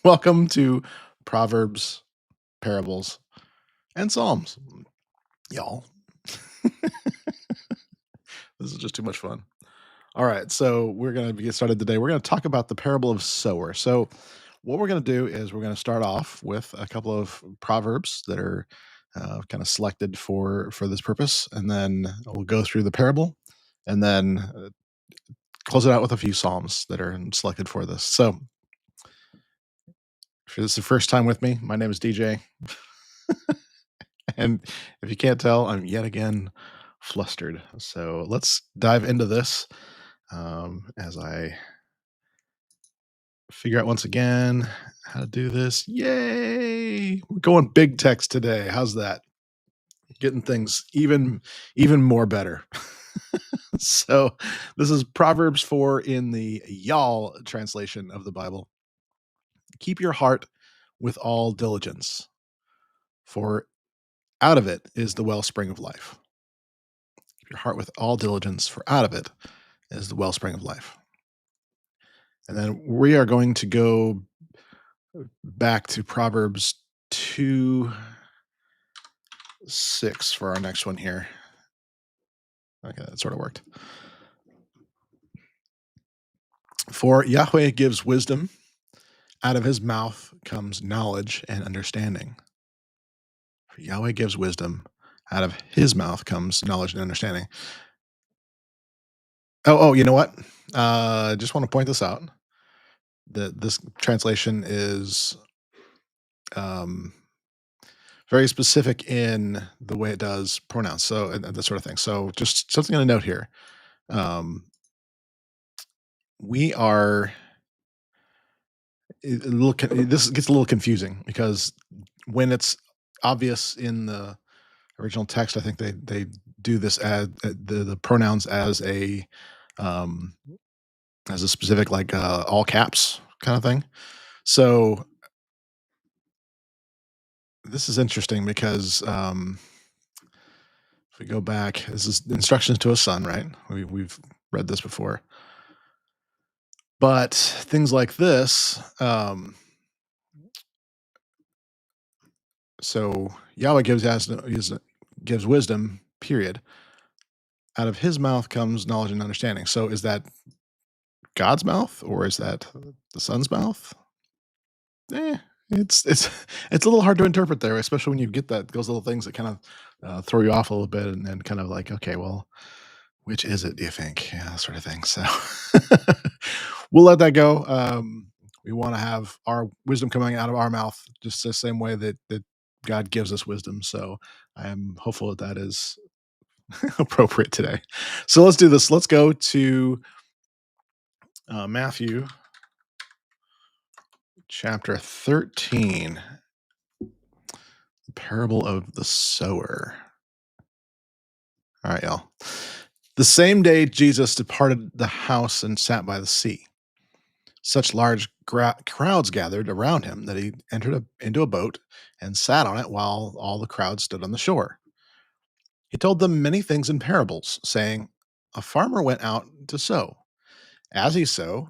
Welcome to Proverbs, Parables, and Psalms, y'all. This is just too much fun. All right, so we're going to get started today. We're going to talk about the parable of Sower. So, what we're going to do is we're going to start off with a couple of proverbs that are kind of selected for this purpose, and then we'll go through the parable, and then close it out with a few psalms that are selected for this. So, if this is the first time with me, my name is DJ. And if you can't tell, I'm yet again flustered. So let's dive into this as I figure out once again how to do this. Yay! We're going big text today. How's that? Getting things even more better. So this is Proverbs 4 in the Y'all translation of the Bible. Keep your heart with all diligence, for out of it is the wellspring of life. Keep your heart with all diligence, for out of it is the wellspring of life. And then we are going to go back to Proverbs 2:6 for our next one here. Okay, that sort of worked. For Yahweh gives wisdom, out of his mouth comes knowledge and understanding. For Yahweh gives wisdom, out of his mouth comes knowledge and understanding. Oh, you know what? Just want to point this out that this translation is um, very specific in the way it does pronouns, so and that sort of thing. So just something to note here. Um, we are this gets a little confusing because when it's obvious in the original text, I think they do this as the pronouns um, as a specific like all caps kind of thing. So this is interesting because if we go back, this is instructions to a son, right? We've read this before. But things like this, so Yahweh gives wisdom, period. Out of his mouth comes knowledge and understanding. So is that God's mouth or is that the son's mouth? Eh, it's it's a little hard to interpret there, especially when you get those little things that kind of throw you off a little bit and kind of like, okay, well, which is it, do you think? Yeah, that sort of thing. So we'll let that go. We want to have our wisdom coming out of our mouth just the same way that God gives us wisdom. So I am hopeful that that is appropriate today. So let's do this. Let's go to Matthew chapter 13, the parable of the sower. All right, y'all. The same day Jesus departed the house and sat by the sea. Such large crowds gathered around him that he entered into a boat and sat on it while all the crowd stood on the shore. He told them many things in parables, saying, a farmer went out to sow. As he sowed,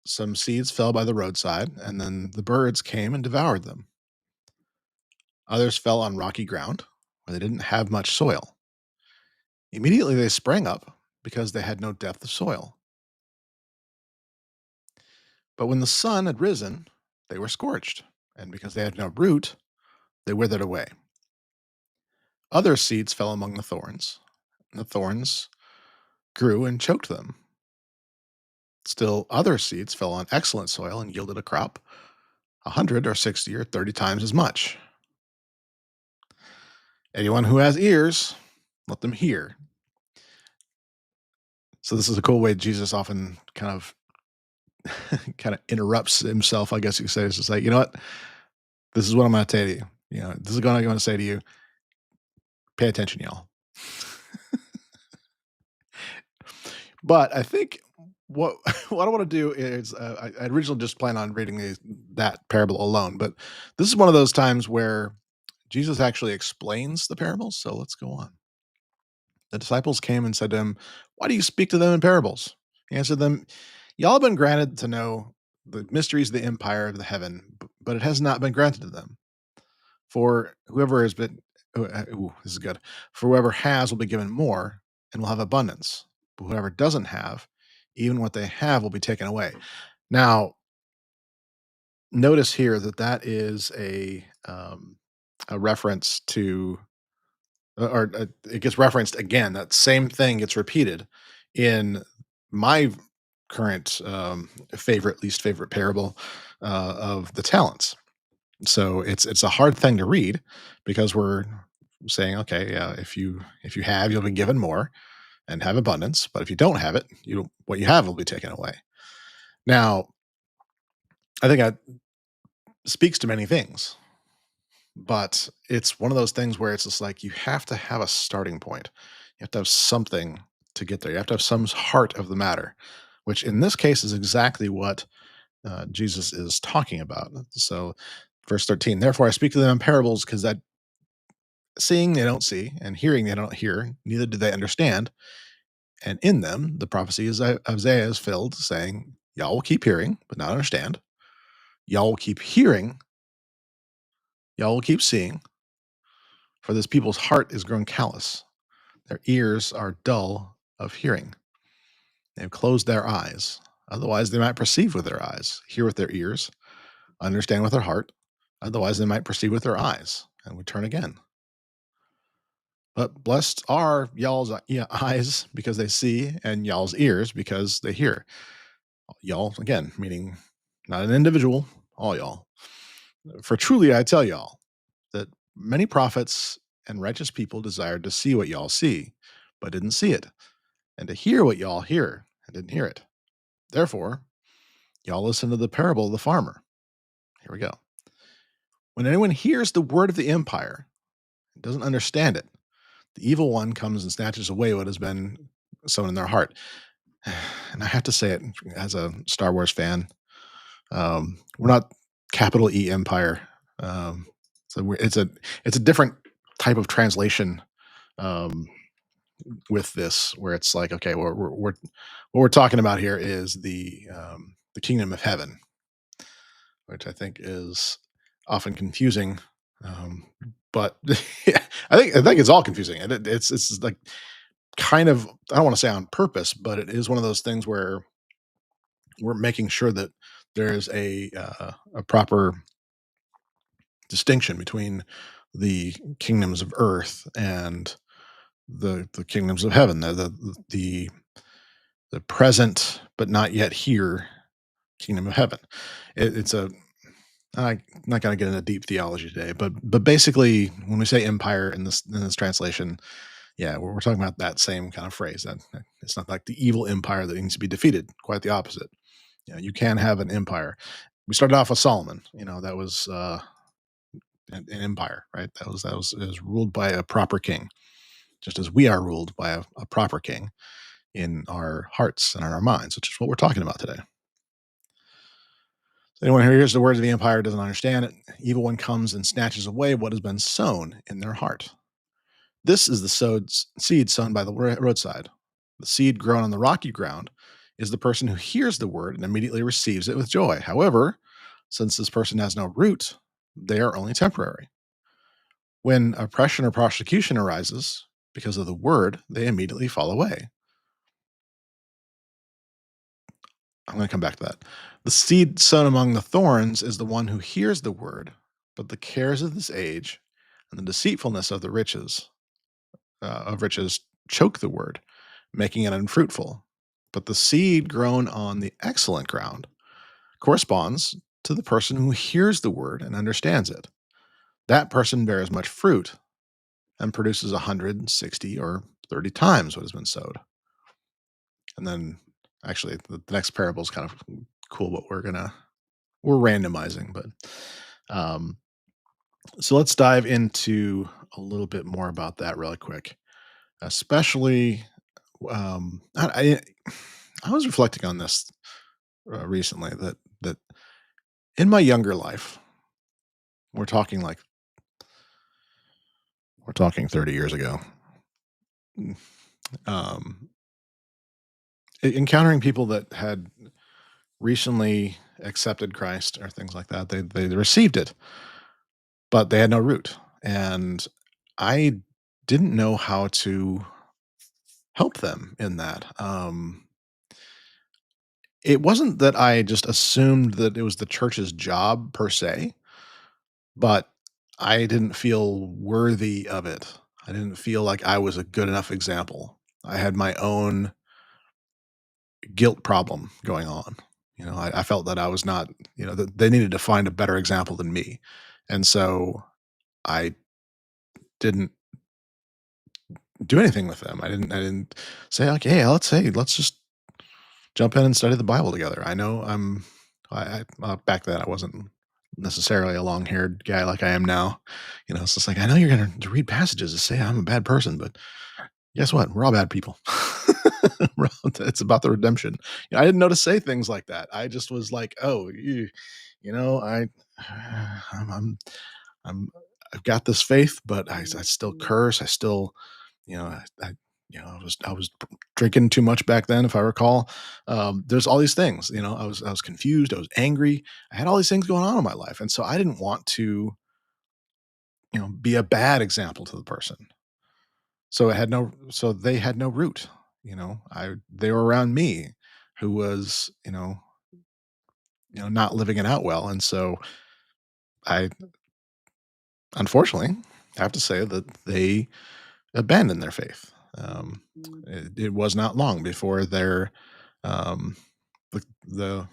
some seeds fell by the roadside, and then the birds came and devoured them. Others fell on rocky ground, where they didn't have much soil. Immediately they sprang up, because they had no depth of soil. But when the sun had risen, they were scorched, and because they had no root, they withered away. Other seeds fell among the thorns, and the thorns grew and choked them. Still, other seeds fell on excellent soil and yielded a crop, 100 or 60 or 30 times as much. Anyone who has ears, let them hear. So this is a cool way Jesus often kind of interrupts himself, I guess you could say. It's just like, you know what? This is what I'm going to tell you. This is what I'm going to say to you. Pay attention, y'all. But I think what what I want to do is I originally just planned on reading that parable alone, but this is one of those times where Jesus actually explains the parables. So let's go on. The disciples came and said to him, "Why do you speak to them in parables?" He answered them, "Y'all have been granted to know the mysteries of the empire of the heaven, but it has not been granted to them. For whoever has been, this is good. For whoever has will be given more and will have abundance. But whoever doesn't have, even what they have will be taken away. Now, notice here that that is a reference to, it gets referenced again. That same thing gets repeated in my current favorite, least favorite parable of the talents. So it's a hard thing to read because we're saying, okay, yeah, if you have, you'll be given more and have abundance, but if you don't have it, you what you have will be taken away. Now, I think that speaks to many things, but it's one of those things where it's just like you have to have a starting point. You have to have something to get there. You have to have some heart of the matter, which in this case is exactly what Jesus is talking about. So, verse 13, therefore I speak to them in parables because that seeing they don't see, and hearing they don't hear, neither do they understand. And in them, the prophecy is Isaiah is filled, saying, y'all will keep hearing, but not understand. Y'all will keep hearing, y'all will keep seeing, for this people's heart is grown callous. Their ears are dull of hearing. They have closed their eyes. Otherwise, they might perceive with their eyes, hear with their ears, understand with their heart. Otherwise, they might perceive with their eyes and would turn again. But blessed are y'all's eyes because they see, and y'all's ears because they hear. Y'all, again, meaning not an individual, all y'all. For truly I tell y'all that many prophets and righteous people desired to see what y'all see, but didn't see it, and to hear what y'all hear, and didn't hear it. Therefore, y'all listen to the parable of the farmer. Here we go. When anyone hears the word of the empire and doesn't understand it, the evil one comes and snatches away what has been sown in their heart. And I have to say it as a Star Wars fan, we're not capital E Empire. So it's a different type of translation um, with this, where it's like, okay, what we're talking about here is the kingdom of heaven, which I think is often confusing. Um, but yeah, I think it's all confusing, and it's like kind of, I don't want to say on purpose, but it is one of those things where we're making sure that there's a proper distinction between the kingdoms of earth and the kingdoms of heaven, the the present but not yet here kingdom of heaven. It's a I'm not going to get into deep theology today, but basically, when we say empire in this translation, yeah, we're talking about that same kind of phrase. That it's not like the evil empire that needs to be defeated. Quite the opposite. You know, you can have an empire. We started off with Solomon. You know, that was an empire, right? That was it was ruled by a proper king, just as we are ruled by a proper king in our hearts and in our minds, which is what we're talking about today. So anyone who hears the words of the empire doesn't understand it. Evil one comes and snatches away what has been sown in their heart. This is the seed sown by the roadside. The seed grown on the rocky ground is the person who hears the word and immediately receives it with joy. However, since this person has no root, they are only temporary. When oppression or prosecution arises because of the word, they immediately fall away. I'm going to come back to that. The seed sown among the thorns is the one who hears the word, but the cares of this age and the deceitfulness of riches choke the word, making it unfruitful. But the seed grown on the excellent ground corresponds to the person who hears the word and understands it. That person bears much fruit and produces 160 or 30 times what has been sowed. And then actually the next parable is kind of cool, but we're randomizing, but um so let's dive into a little bit more about that really quick. Especially I was reflecting on this recently that in my younger life, we're talking like we're talking 30 years ago. Um encountering people that had recently accepted Christ or things like that. They received it, but they had no root. And I didn't know how to help them in that. It wasn't that I just assumed that it was the church's job per se, but I didn't feel worthy of it. I didn't feel like I was a good enough example. I had my own guilt problem going on. I felt that I was not, that they needed to find a better example than me. And so I didn't do anything with them. I didn't say, like, let's just jump in and study the Bible together. I know back then I wasn't necessarily a long-haired guy like I am now. It's just like, I know you're going to read passages to say I'm a bad person, but guess what? We're all bad people. It's about the redemption. I didn't know to say things like that. I just was like, oh, I, I'm, I'm, I've got this faith, but I still curse. I still, I I was drinking too much back then, if I recall. There's all these things. I was confused. I was angry. I had all these things going on in my life, and so I didn't want to, be a bad example to the person. So they had no root. They were around me, who was, not living it out well, and so I unfortunately have to say that they abandoned their faith. It was not long before um, the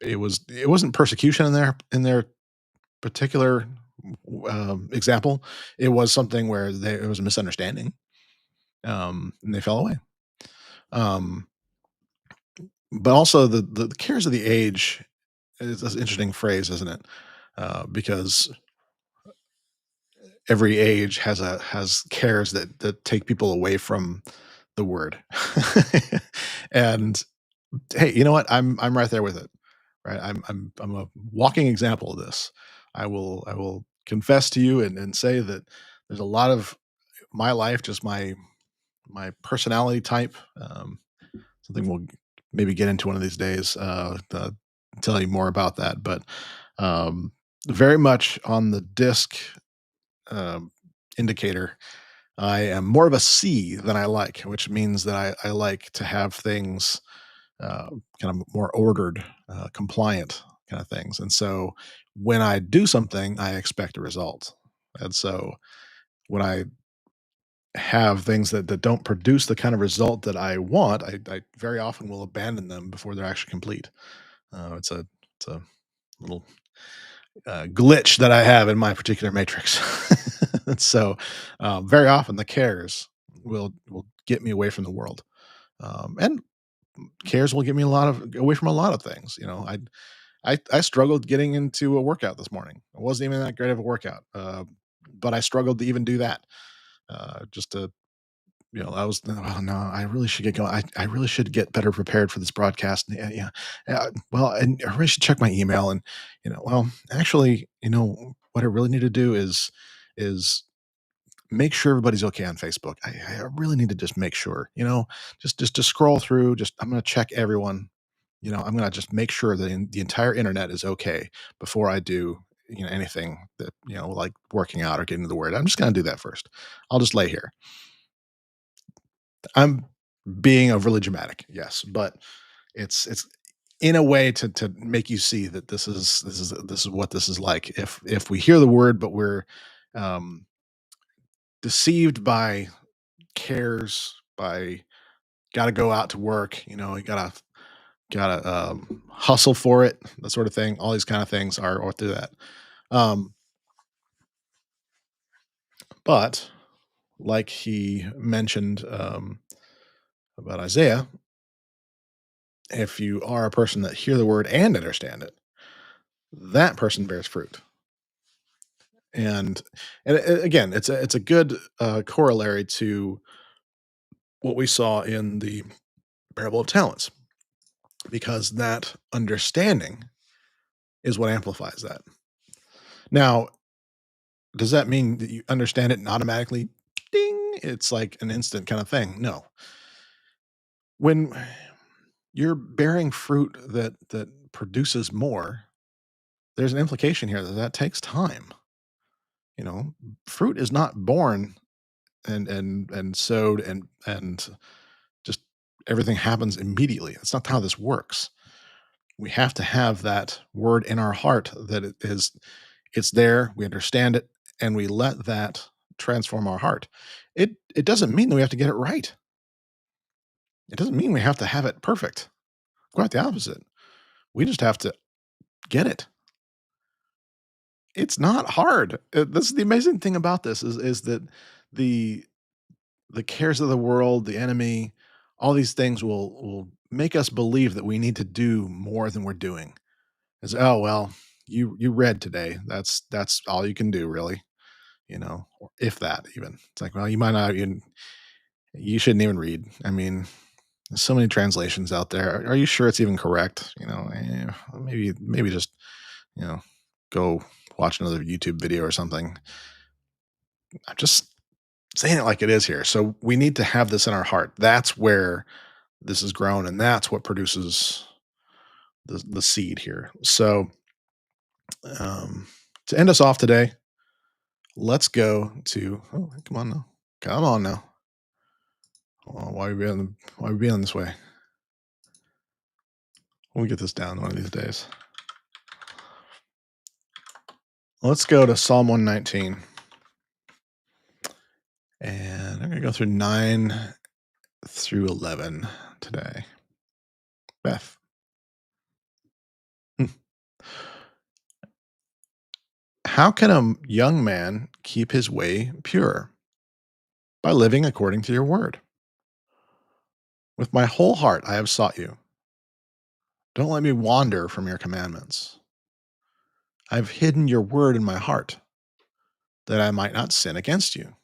it wasn't persecution in their particular example. It was something where it was a misunderstanding, and they fell away. Um, but also the cares of the age is an interesting phrase, isn't it? Because every age has cares that take people away from the word. And hey, you know what? I'm right there with it. Right? I'm a walking example of this. I will confess to you and say that there's a lot of my life, just my personality type. Something we'll maybe get into one of these days. Tell you more about that, but um, very much on the disc um, indicator. I am more of a C than I like, which means that I like to have things uh, kind of more ordered, compliant kind of things. And so when I do something, I expect a result. And so when I have things that don't produce the kind of result that I want, I very often will abandon them before they're actually complete. It's a little glitch that I have in my particular matrix. And so very often the cares will get me away from the world, and cares will get me a lot of away from a lot of things. I struggled getting into a workout this morning. It wasn't even that great of a workout, but I struggled to even do that. Just to I was, oh no, I really should get going. I really should get better prepared for this broadcast. Yeah, yeah. Well, and I really should check my email. And well, actually, what I really need to do is make sure everybody's okay on Facebook. I really need to just make sure. Just to scroll through. Just I'm going to check everyone. I'm going to just make sure that the entire internet is okay before I do anything that like working out or getting to the word. I'm just going to do that first. I'll just lay here. I'm being overly dramatic, yes, but it's in a way to make you see that this is what this is like. If we hear the word, but we're um, deceived by cares, by got to go out to work, you gotta hustle for it, that sort of thing. All these kind of things are or through that. Um, but like he mentioned about Isaiah, if you are a person that hear the word and understand it, that person bears fruit. And again, it's a good corollary to what we saw in the parable of talents, because that understanding is what amplifies that. Now, does that mean that you understand it and automatically, ding, it's like an instant kind of thing? No. When you're bearing fruit that produces more, there's an implication here that that takes time. You know, fruit is not born and sowed and just everything happens immediately. That's not how this works. We have to have that word in our heart that it's there, we understand it, and we let that transform our heart. It doesn't mean that we have to get it right. It doesn't mean we have to have it perfect. Quite the opposite. We just have to get it. It's not hard. This is the amazing thing about this is that the the cares of the world, the enemy, all these things will make us believe that we need to do more than we're doing. Is oh well, you read today. That's all you can do, really. Or if that even. It's like, well, you might not even you shouldn't even read. I mean, there's so many translations out there. Are you sure it's even correct? Maybe just you know go watch another YouTube video or something. I'm just saying it like it is here. So we need to have this in our heart. That's where this is grown, and that's what produces the seed here. So um, to end us off today, let's go to come on now. Hold on, why are we being this way? We'll get this down one of these days. Let's go to Psalm 119, and I'm gonna go through 9 through 11 today. Beth, hmm. How can a young man keep his way pure? By living according to your word. With my whole heart I have sought you. Don't let me wander from your commandments. I've hidden your word in my heart that I might not sin against you.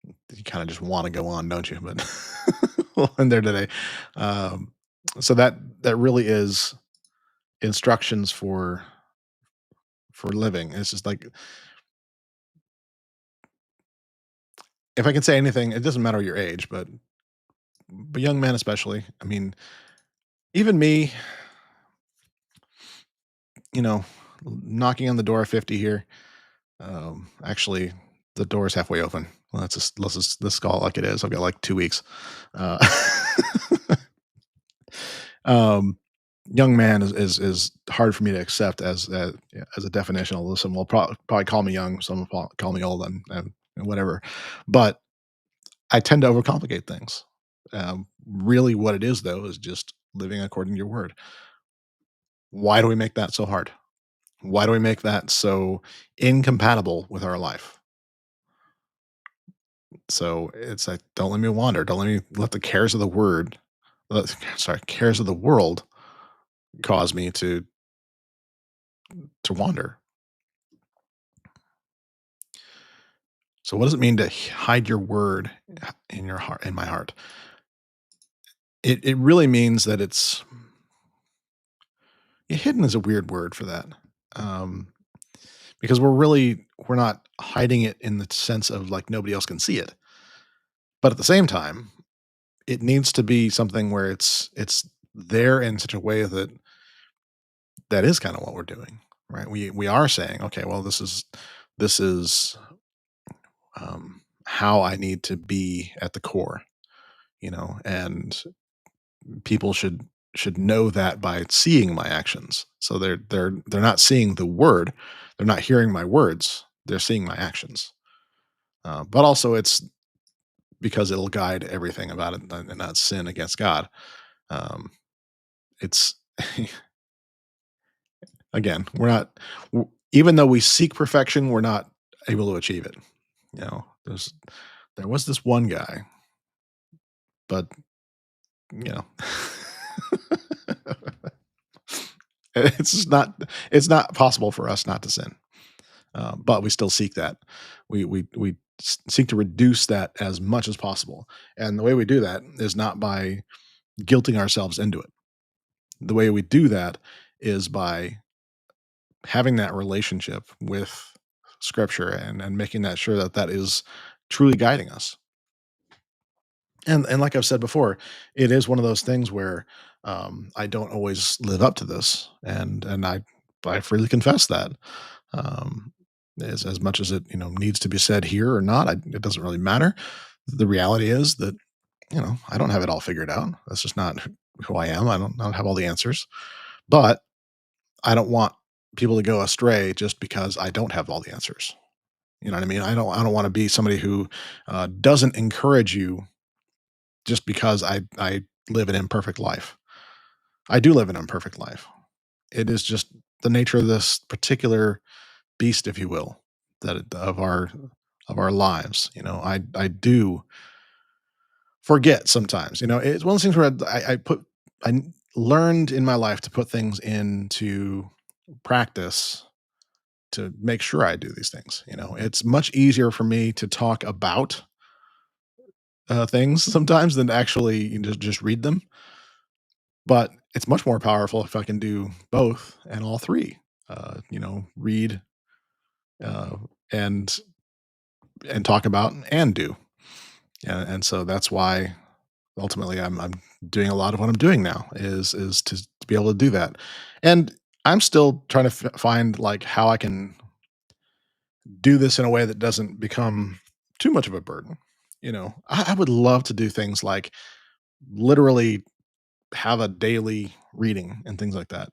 You kind of just want to go on, don't you? But we'll end there today. Um, so that really is instructions for living. It's just like if I can say anything, it doesn't matter your age, but young men especially. I mean, even me, you know, knocking on the door of 50 here. Actually, the door is halfway open. Well, let's call it like it is. I've got like 2 weeks. Uh, um, young man is hard for me to accept as a definition. Although some will probably call me young, some will call me old, and whatever. But I tend to overcomplicate things. Really, what it is though is just living according to your word. Why do we make that so hard? Why do we make that so incompatible with our life? So it's like, don't let me wander. Don't let the cares of the cares of the world cause me to wander. So what does it mean to hide your word in your heart, in my heart? It really means that it's hidden is a weird word for that. Um, because we're not hiding it in the sense of like nobody else can see it. But at the same time, it needs to be something where it's there in such a way that that is kind of what we're doing, right? We are saying, okay, well, this is how I need to be at the core, and people should know that by seeing my actions. So they're not seeing the word, they're not hearing my words, they're seeing my actions. But also, it's because it'll guide everything about it and not sin against God. Um, it's again, we're not even though we seek perfection, we're not able to achieve it. There was this one guy, but you know, it's just not possible for us not to sin. But we still seek that. We seek to reduce that as much as possible, and the way we do that is not by guilting ourselves into it. The way we do that is by having that relationship with Scripture and making that sure that that is truly guiding us. And like I've said before, it is one of those things where, I don't always live up to this, and I freely confess that. Um, as much as it, needs to be said here or not, it doesn't really matter. The reality is that, I don't have it all figured out. That's just not who I am. I don't have all the answers, but I don't want people to go astray just because I don't have all the answers. You know what I mean? I don't want to be somebody who doesn't encourage you just because I live an imperfect life. I do live an imperfect life. It is just the nature of this particular beast, if you will, of our lives. I do forget sometimes. It's one of those things where I learned in my life to put things into practice to make sure I do these things. It's much easier for me to talk about things sometimes than to actually just read them. But it's much more powerful if I can do both and all three. Read uh, and talk about and do. And so that's why ultimately I'm doing a lot of what I'm doing now is to be able to do that. And I'm still trying to find like how I can do this in a way that doesn't become too much of a burden. I would love to do things like literally have a daily reading and things like that.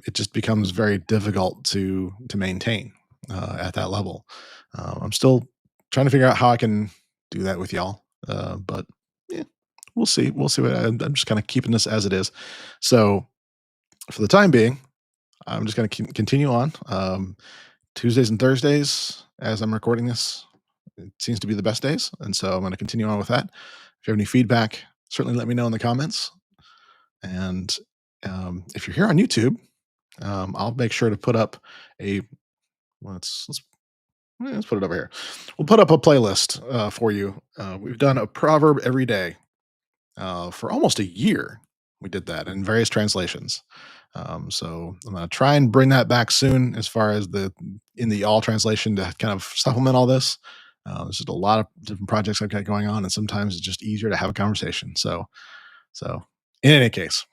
It just becomes very difficult to maintain at that level. I'm still trying to figure out how I can do that with y'all, but yeah, we'll see. We'll see. I'm just kind of keeping this as it is. So for the time being, I'm just going to continue on. Tuesdays and Thursdays, as I'm recording this, it seems to be the best days, and so I'm going to continue on with that. If you have any feedback, certainly let me know in the comments. And if you're here on YouTube, I'll make sure to put up a let's put it over here. We'll put up a playlist for you. We've done a proverb every day for almost a year. We did that in various translations. So I'm gonna try and bring that back soon, as far as the in the all translation to kind of supplement all this. There's just a lot of different projects I've got going on, and sometimes it's just easier to have a conversation. So in any case,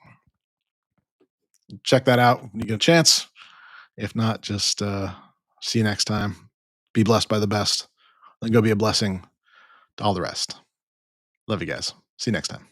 check that out when you get a chance. If not, just see you next time. Be blessed by the best. Then go be a blessing to all the rest. Love you guys. See you next time.